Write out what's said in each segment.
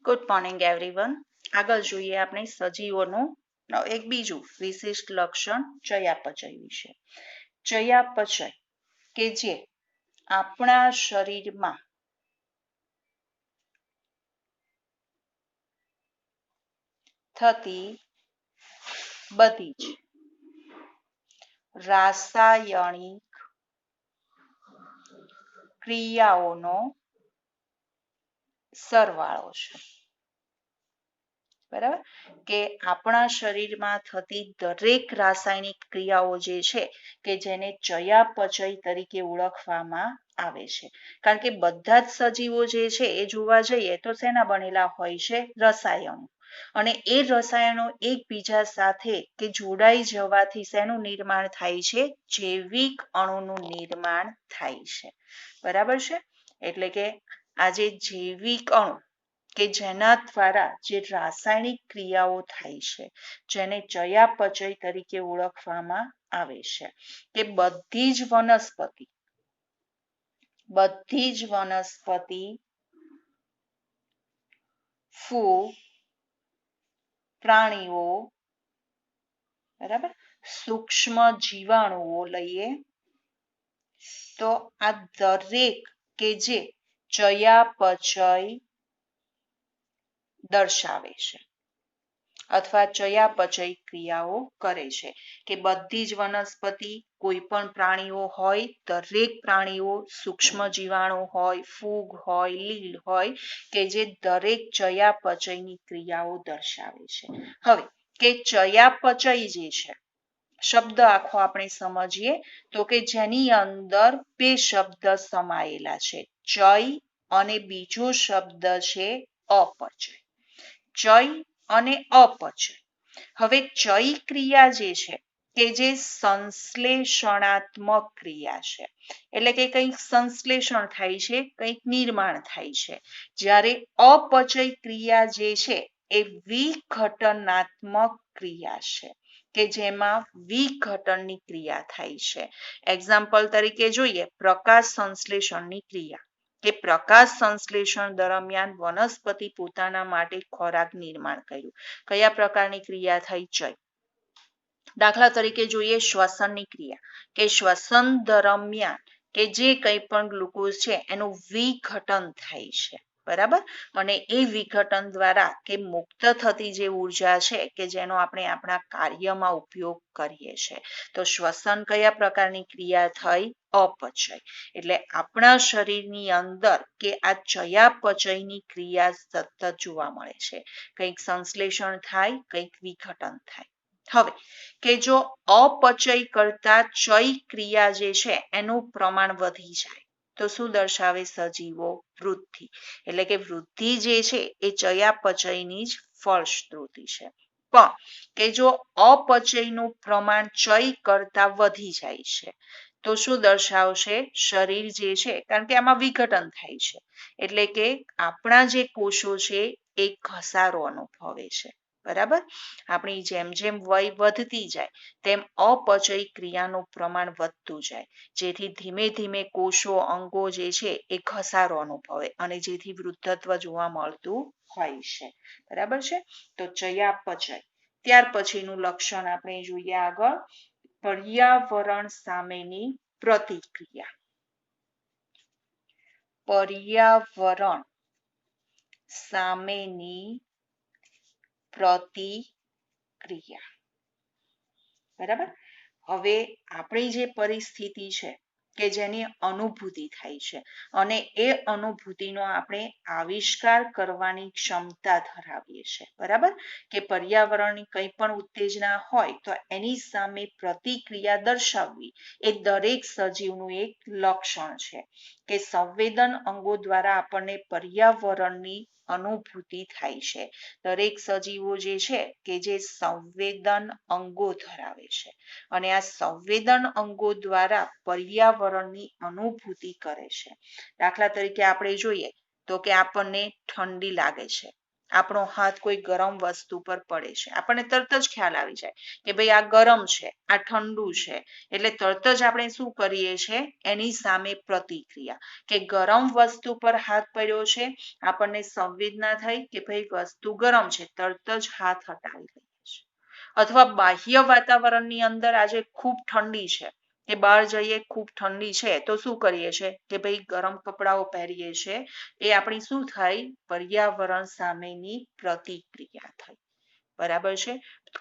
Good morning everyone. આગળ જોઈએ આપણે સજીવોનું એક બીજું વિશિષ્ટ લક્ષણ ચયાપચય વિશે. ચયાપચય કે જે આપણા શરીરમાં થતી બધી જ રાસાયણિક ક્રિયાઓનો સરવાળો છે. બરાબર, કે આપણા શરીરમાં થતી દરેક રાસાયણિક ક્રિયાઓ જે છે કે જેને ચયાપચય તરીકે ઓળખવામાં આવે છે. કારણ કે બધા જ સજીવો જે છે એ જોવા જઈએ તો શેના બનેલા હોય છે? રસાયણો. અને એ રસાયણો એકબીજા સાથે કે જોડાઈ જવાથી શેનું નિર્માણ થાય છે? જૈવિક અણુનું નિર્માણ થાય છે. બરાબર છે, એટલે કે આ જે જૈવિક અણુ કે જેના દ્વારા જે રાસાયણિક ક્રિયાઓ થાય છે જેને ચયાપચય તરીકે ઓળખવામાં આવે છે, કે બધી જ વનસ્પતિ ફૂગ, પ્રાણીઓ, બરાબર, સૂક્ષ્મ જીવાણુઓ લઈએ તો આ દરેક કે જે ચયાપચય દર્શાવે છે અથવા ચયાપચય ક્રિયાઓ કરે છે. કે બધી જ વનસ્પતિ, કોઈ પણ પ્રાણીઓ હોય, દરેક પ્રાણીઓ, સૂક્ષ્મ જીવાણુ હોય, ફૂગ હોય, લીલ હોય, કે જે દરેક ચયાપચયની ક્રિયાઓ દર્શાવે છે. હવે કે ચયાપચય જે છે શબ્દ આખો આપણે સમજીએ તો કે જેની અંદર બે શબ્દ સમાયેલા છે, ચય અને બીજો શબ્દ છે અપચય. ચય અને અપચય. હવે ચય ક્રિયા જે છે કે જે સંશ્લેષણાત્મક ક્રિયા છે, એટલે કે કંઈક સંશ્લેષણ થાય છે, કંઈક નિર્માણ થાય છે. જ્યારે અપચય ક્રિયા જે છે એ વિઘટનાત્મક ક્રિયા છે, કે જેમાં વિઘટનની ક્રિયા થાય છે. એક્ઝામ્પલ તરીકે જોઈએ પ્રકાશ સંશ્લેષણની ક્રિયા, કે પ્રકાશ સંશ્લેષણ દરમિયાન વનસ્પતિ પોતાના માટે ખોરાક નિર્માણ કર્યું. કયા પ્રકારની ક્રિયા થઈ? ચય. દાખલા તરીકે જોઈએ શ્વસનની ક્રિયા, કે શ્વસન દરમિયાન કે જે કંઈ પણ ગ્લુકોઝ છે એનું વિઘટન થાય છે. બરાબર, અને એ વિઘટન દ્વારા કે મુક્ત થતી જે ઉર્જા છે કે જેનો આપણે આપણા કાર્યમાં ઉપયોગ કરીએ છીએ. તો શ્વસન કયા પ્રકારની ક્રિયા થઈ? અપચય. એટલે આપણા શરીરની અંદર કે આ ચયાપચયની ક્રિયા સતત જોવા મળે છે. કંઈક સંશ્લેષણ થાય, કંઈક વિઘટન થાય. હવે કે જો અપચય કરતા ચય ક્રિયા જે છે એનું પ્રમાણ વધી જાય તો શું દર્શાવે સજીવો? વૃદ્ધિ. એટલે કે વૃદ્ધિ જે છે એ ચયાપચયની જ ફળશ્રુતિ છે. પણ કે જો અપચયનું પ્રમાણ ચય કરતા વધી જાય છે તો શું દર્શાવશે? શરીર જે છે, કારણ કે આમાં વિઘટન થાય છે, એટલે કે આપણા જે કોષો છે એ ઘસારો અનુભવે છે. બરાબર, આપણી જેમ જેમ વય વધતી જાય તેમ અપચય ક્રિયાનું પ્રમાણ વધતું જાય, જેથી ધીમે ધીમે કોષો, અંગો જે છે એ ઘસારો અનુભવે અને જેથી વૃદ્ધત્વ જોવા મળતું હોય છે. બરાબર છે, તો ચયાપચય. ત્યાર પછીનું લક્ષણ આપણે જોઈએ આગળ, પર્યાવરણ સામેની પ્રતિક્રિયા. પર્યાવરણ સામેની પ્રતિક્રિયા. બરાબર, હવે આપણી જે પરિસ્થિતિ છે કે જેની અનુભૂતિ થાય છે અને એ અનુભૂતિનો આપણે આવિષ્કાર કરવાની ક્ષમતા ધરાવીએ છીએ. બરાબર, કે પર્યાવરણની કંઈ પણ ઉત્તેજના હોય તો એની સામે પ્રતિક્રિયા દર્શાવવી એ દરેક સજીવનું એક લક્ષણ છે. કે સંવેદન અંગો દ્વારા આપણને પર્યાવરણની અનુભૂતિ થાય છે. દરેક સજીવો જે છે કે જે સંવેદન અંગો ધરાવે છે અને આ સંવેદન અંગો દ્વારા પર્યાવરણની અનુભૂતિ કરે છે. દાખલા તરીકે આપણે જોઈએ તો કે આપણને ઠંડી લાગે છે આપણો હાથ કોઈ ગરમ વસ્તુ પર પડે છે, આપણને તરત જ ખ્યાલ આવી જાય કે ભાઈ આ ગરમ છે, આ ઠંડુ છે, એટલે તરત જ આપણે શું કરીએ છીએ એની સામે પ્રતિક્રિયા, કે ગરમ વસ્તુ પર હાથ પડ્યો છે, આપણને સંવેદના થઈ કે ભાઈ વસ્તુ ગરમ છે, તરત જ હાથ હટાવી લઈએ છીએ. અથવા બાહ્ય વાતાવરણની અંદર આજે ખૂબ ઠંડી છે, કે બહાર જઈએ ખૂબ ઠંડી છે તો શું કરીએ છીએ કે ભાઈ ગરમ કપડાઓ પહેરીએ છીએ, એ આપણી શું થાય પર્યાવરણ સામેની પ્રતિક્રિયા થઈ. બરાબર છે.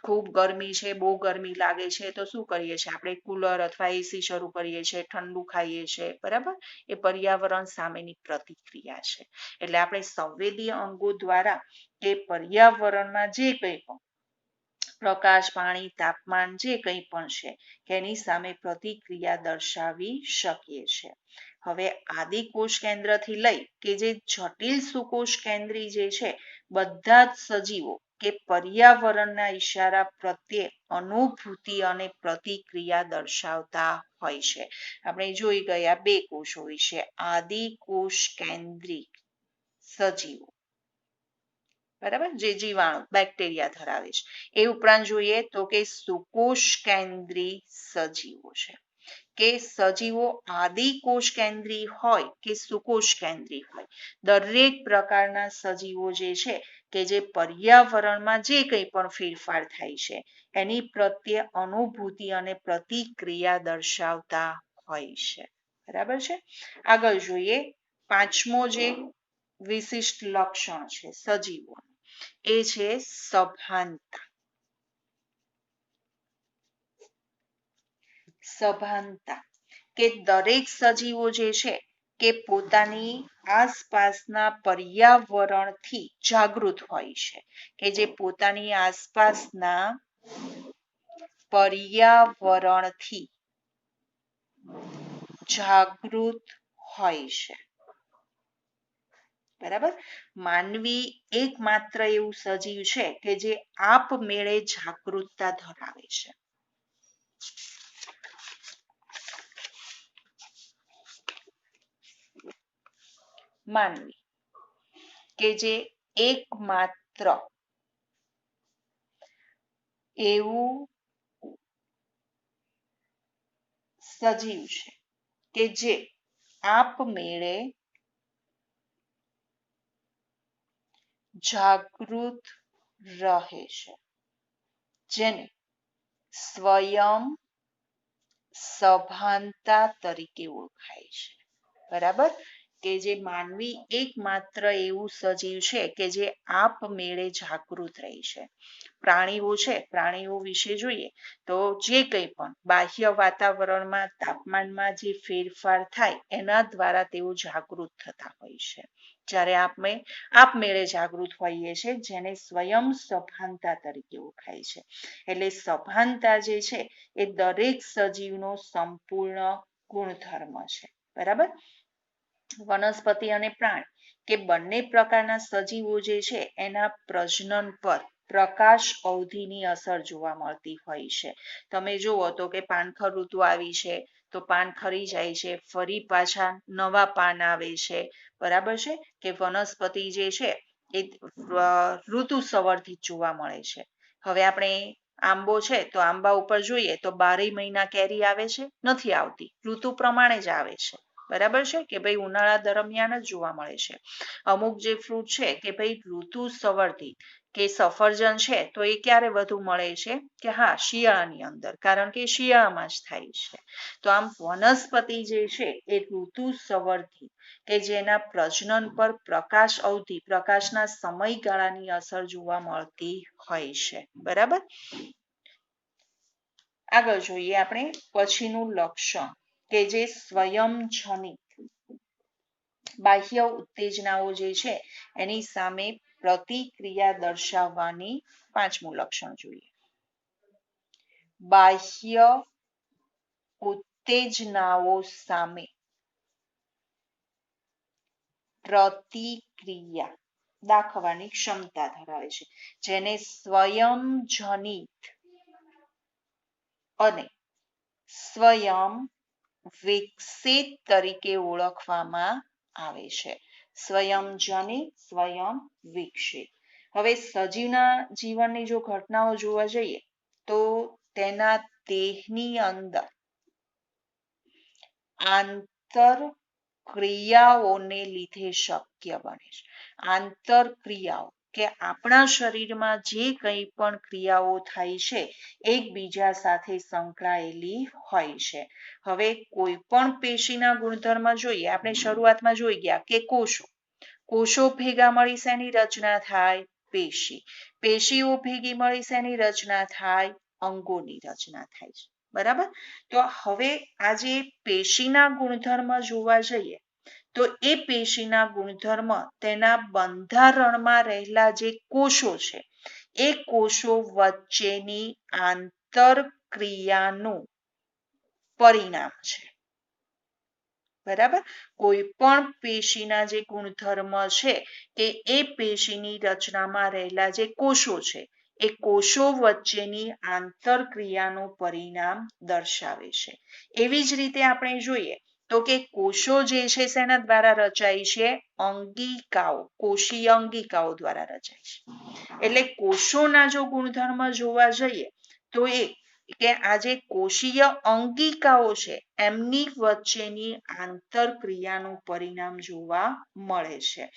ખૂબ ગરમી છે, બહુ ગરમી લાગે છે તો શું કરીએ છીએ આપણે કુલર અથવા એસી શરૂ કરીએ છીએ, ઠંડુ ખાઈએ છીએ, બરાબર, એ પર્યાવરણ સામેની પ્રતિક્રિયા છે. એટલે આપણે સંવેદીય અંગો દ્વારા એ પર્યાવરણમાં જે કંઈ પણ પ્રકાશ, પાણી, તાપમાન જે કંઈ પણ છે એની સામે પ્રતિક્રિયા દર્શાવી શકીએ છીએ. હવે આદિકોષ કેન્દ્રથી લઈ કે જે જટિલ સુકોષ કેન્દ્રી જે છે, બધા જ સજીવો કે પર્યાવરણના ઈશારા પ્રત્યે અનુભૂતિ અને પ્રતિક્રિયા દર્શાવતા હોય છે. આપણે જોઈ ગયા બે કોષો વિશે, આદિકોષ કેન્દ્રી સજીવો, બરાબર, જે જીવાણુ બેક્ટેરિયા ધરાવે છે. એ ઉપરાંત જોઈએ તો કે સુકોષ કેન્દ્રી સજીવો છે, કે સજીવો આદિકોષ કેન્દ્રી હોય કે સુકોષ કેન્દ્રી હોય, દરેક પ્રકારના સજીવો જે છે કે જે પર્યાવરણમાં જે કંઈ પણ ફેરફાર થાય છે એની પ્રત્યે અનુભૂતિ અને પ્રતિક્રિયા દર્શાવતા હોય છે. બરાબર છે. આગળ જોઈએ પાંચમો જે વિશિષ્ટ લક્ષણ છે સજીવો, એ છે સભાનતા. સભાનતા, કે દરેક સજીવો જે છે કે પોતાની આસપાસના પર્યાવરણથી જાગૃત હોય છે, કે જે પોતાની આસપાસના પર્યાવરણથી જાગૃત હોય છે. બરાબર. માનવી એકમાત્ર એવું સજીવ છે કે જે આપમેળે જાગૃતતા ધરાવે છે. માનવી કે જે એકમાત્ર એવું સજીવ છે કે જે આપમેળે જાગૃત રહે છે, જેને સ્વયં સભાનતા તરીકે ઓળખાય છે. બરાબર, કે જે માનવી એકમાત્ર એવું સજીવ છે કે જે આપમેળે જાગૃત રહે છે. પ્રાણીઓ છે, પ્રાણીઓ વિશે જોઈએ તો જે કંઈ પણ બાહ્ય વાતાવરણમાં તાપમાનમાં જે ફેરફાર થાય એના દ્વારા તેઓ જાગૃત થતા હોય છે, જ્યારે આપણે આપમેળે જાગૃત હોઈએ છીએ, જેને સ્વયં સભાનતા તરીકે ઓળખાય છે. એટલે સભાનતા જે છે એ દરેક સજીવનો સંપૂર્ણ ગુણધર્મ છે. બરાબર. વનસ્પતિ અને પ્રાણી કે બંને પ્રકારના સજીવો જે છે એના પ્રજનન પર પ્રકાશ અવધિની અસર જોવા મળતી હોય છે. તમે જુઓ તો કે પાનખર ઋતુ આવી છે તો પાન ખરી જાય છે, ફરી પાછા નવા પાન આવે છે. બરાબર છે, કે વનસ્પતિ જે છે એ ઋતુ સંવર્ધિત જોવા મળે છે. હવે આપણે આંબો છે તો આંબા ઉપર જોઈએ તો 12 મહિના કેરી આવે છે? નથી આવતી, ઋતુ પ્રમાણે જ આવે છે. બરાબર છે, કે ભાઈ ઉનાળા દરમિયાન જ જોવા મળે છે. અમુક જે ફ્રૂટ છે કે ભાઈ ઋતુ સંવર્ધિત, કે સફરજન છે તો એ ક્યારે વધુ મળે છે કે હા શિયાળાની અંદર, કારણ કે શિયાળામાં જ થાય છે. તો આમ વનસ્પતિ જે છે એ ઋતુ સંવર્ધિત, કે જેના પ્રજનન પર પ્રકાશ અવધિ, પ્રકાશના સમયગાળાની અસર જોવા મળતી હોય છે. બરાબર. આગળ જોઈએ આપણે પછીનું લક્ષણ, કે જે સ્વયંજનિત બાહ્ય ઉત્તેજનાઓ જે છે એની સામે પ્રતિક્રિયા દર્શાવવાની પાંચમું લક્ષણ જોઈએ. બાહ્ય ઉત્તેજનાઓ સામે પ્રતિક્રિયા દાખવવાની ક્ષમતા ધરાવે છે, જેને સ્વયંજનિત અને સ્વયં વિકસિત તરીકે ઓળખવામાં આવે છે. સ્વયંજનિત, સ્વયં વિકસિત. હવે સજીવના જીવનની જો ઘટનાઓ જોવા જઈએ તો તેના દેહની અંદર આંતર ક્રિયાઓને લીધે શક્ય બને છે. આંતર ક્રિયાઓ કે આપણા શરીરમાં જે કંઈ પણ ક્રિયાઓ થાય છે એકબીજા સાથે સંકળાયેલી હોય છે. હવે કોઈ પણ પેશીના ગુણધર્મ જોઈએ, આપણે શરૂઆતમાં જોઈ ગયા કે કોષો ભેગા મળી શેની રચના થાય? પેશી. પેશીઓ ભેગી મળી શેની રચના થાય? અંગોની રચના થાય છે. બરાબર. તો હવે આ જે પેશીના ગુણધર્મ જોવા જઈએ તો એ પેશીના ગુણધર્મ તેના બંધારણમાં રહેલા જે કોષો છે એ કોષો વચ્ચેની આંતરક્રિયાનું પરિણામ છે. બરાબર. કોઈ પણ પેશીના જે ગુણધર્મ છે કે એ પેશીની રચનામાં રહેલા જે કોષો છે એ કોષો વચ્ચેની આંતરક્રિયાનું પરિણામ દર્શાવે છે. એવી જ રીતે આપણે જોઈએ તો કે કોષો જે છે શેના દ્વારા રચાય છે? અંગિકાઓ, કોષીય અંગિકાઓ દ્વારા રચાય છે. એટલે કોષોના જો ગુણધર્મ જોવા જઈએ તો એ કે આ જે કોષીય અંગિકાઓ છે એમની વચ્ચેની આંતરક્રિયાનું પરિણામ જોવા મળે છે.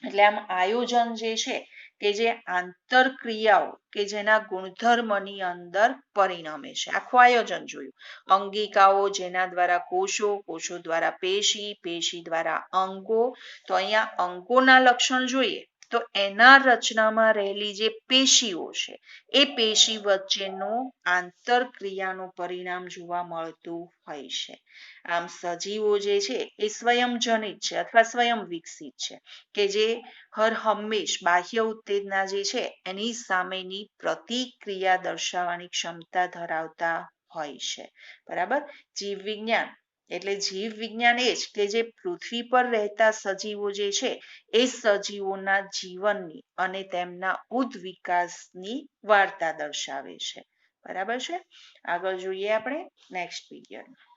એટલે આમ આયોજન જે છે કે જે આંતરક્રિયાઓ કે જેના ગુણધર્મની અંદર પરિણમે છે. આખું આયોજન જોયું. અંગિકાઓ જેના દ્વારા કોષો દ્વારા પેશી દ્વારા અંગો. તો અહીંયા અંગોના લક્ષણ જોઈએ તો એના રચનામાં રહેલી જે પેશીઓ છે એ પેશી વચ્ચેનું આંતરક્રિયાનું પરિણામ જોવા મળતું હોય છે. આમ સજીવો જે છે એ સ્વયંજનિત છે અથવા સ્વયં વિકસિત છે કે જે હર હંમેશ બાહ્ય ઉત્તેજના જે છે એની સામેની પ્રતિક્રિયા દર્શાવવાની ક્ષમતા ધરાવતા હોય છે. બરાબર. જીવ વિજ્ઞાન એટલે જીવ વિજ્ઞાન એ જ કે જે પૃથ્વી પર રહેતા સજીવો જે છે એ સજીવોના જીવનની અને તેમના ઉદ્વિકાસની વાર્તા દર્શાવે છે. બરાબર છે. આગળ જોઈએ આપણે નેક્સ્ટ પીરિયડમાં.